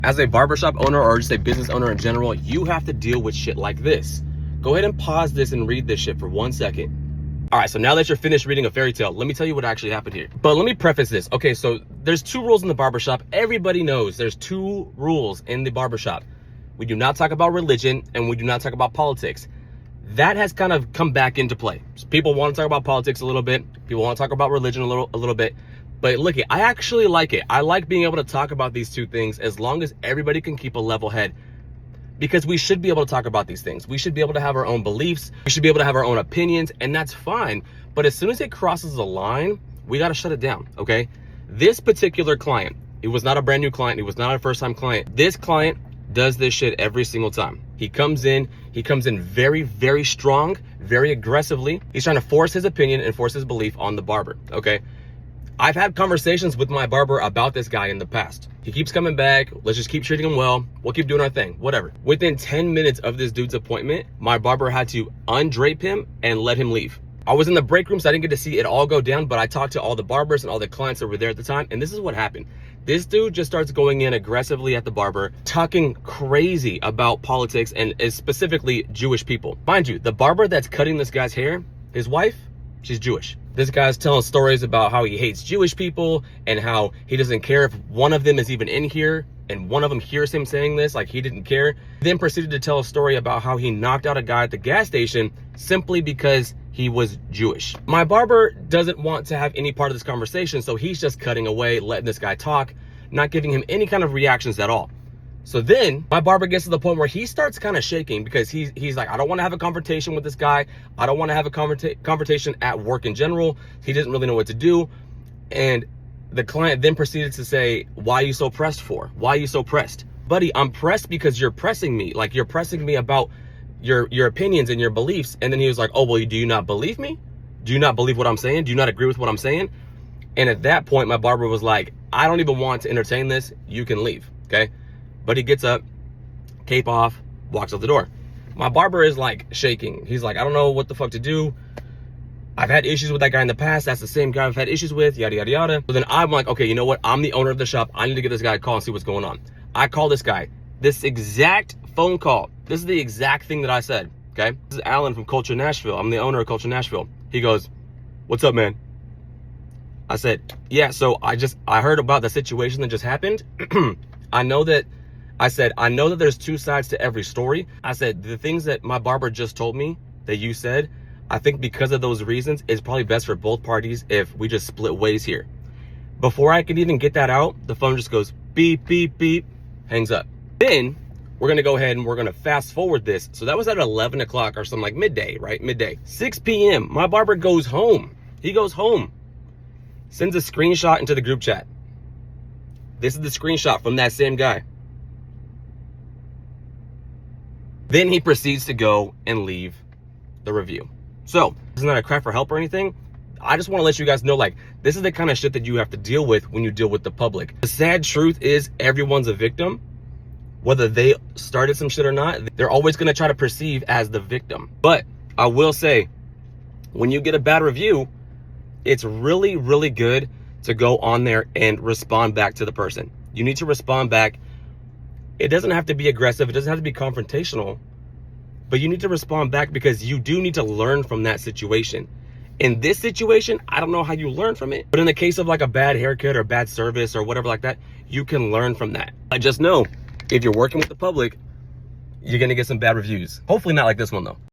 As a barbershop owner or just a business owner in general, you have to deal with shit like this. Go ahead and pause this and read this shit for 1 second. All right, so now that you're finished reading a fairy tale, let me tell you what actually happened here. But let me preface this. Okay, so there's 2 rules in the barbershop. Everybody knows there's 2 rules in the barbershop. We do not talk about religion and we do not talk about politics. That has kind of come back into play. So people want to talk about politics a little bit. People want to talk about religion a little bit. But look, I actually like it. I like being able to talk about these 2 things as long as everybody can keep a level head. Because we should be able to talk about these things. We should be able to have our own beliefs. We should be able to have our own opinions, and that's fine. But as soon as it crosses a line, we got to shut it down, okay? This particular client, it was not a brand new client. It was not a first-time client. This client does this shit every single time. He comes in very, very strong, very aggressively. He's trying to force his opinion and force his belief on the barber, okay? I've had conversations with my barber about this guy in the past. He keeps coming back. Let's just keep treating him well. We'll keep doing our thing, whatever. Within 10 minutes of this dude's appointment, my barber had to undrape him and let him leave. I was in the break room, so I didn't get to see it all go down, but I talked to all the barbers and all the clients that were there at the time, and this is what happened. This dude just starts going in aggressively at the barber, talking crazy about politics and specifically Jewish people. Mind you, the barber that's cutting this guy's hair, his wife, she's Jewish. This guy's telling stories about how he hates Jewish people and how he doesn't care if one of them is even in here and one of them hears him saying this, like he didn't care. Then proceeded to tell a story about how he knocked out a guy at the gas station simply because he was Jewish. My barber doesn't want to have any part of this conversation, so he's just cutting away, letting this guy talk, not giving him any kind of reactions at all. So then my barber gets to the point where he starts kind of shaking because he's like, I don't want to have a confrontation with this guy. I don't want to have a confrontation at work in general. He doesn't really know what to do. And the client then proceeded to say, why are you so pressed for? Why are you so pressed? Buddy, I'm pressed because you're pressing me. Like, you're pressing me about your opinions and your beliefs. And then he was like, oh, well, do you not believe me? Do you not believe what I'm saying? Do you not agree with what I'm saying? And at that point, my barber was like, I don't even want to entertain this. You can leave, okay? But he gets up, cape off, walks out the door. My barber is like shaking. He's like, I don't know what the fuck to do. I've had issues with that guy in the past. That's the same guy I've had issues with, yada, yada, yada. So then I'm like, okay, you know what? I'm the owner of the shop. I need to give this guy a call and see what's going on. I call this guy. This exact phone call. This is the exact thing that I said, okay? This is Alan from Culture Nashville. I'm the owner of Culture Nashville. He goes, what's up, man? I said, yeah, so I heard about the situation that just happened. I know that there's 2 sides to every story. I said, the things that my barber just told me that you said, I think because of those reasons, it's probably best for both parties if we just split ways here. Before I can even get that out, the phone just goes beep, beep, beep, hangs up. Then we're gonna go ahead and we're gonna fast forward this. So that was at 11 o'clock or something, like midday, right? Midday. 6 p.m., my barber goes home. He goes home, sends a screenshot into the group chat. This is the screenshot from that same guy. Then he proceeds to go and leave the review. So, this is not a cry for help or anything. I just want to let you guys know, like, this is the kind of shit that you have to deal with when you deal with the public. The sad truth is everyone's a victim. Whether they started some shit or not, they're always going to try to perceive as the victim. But I will say, when you get a bad review, it's really, really good to go on there and respond back to the person. You need to respond back. It doesn't have to be aggressive. It doesn't have to be confrontational, but you need to respond back because you do need to learn from that situation. In this situation, I don't know how you learn from it, but in the case of like a bad haircut or bad service or whatever like that, you can learn from that. I just know if you're working with the public, you're going to get some bad reviews. Hopefully not like this one though.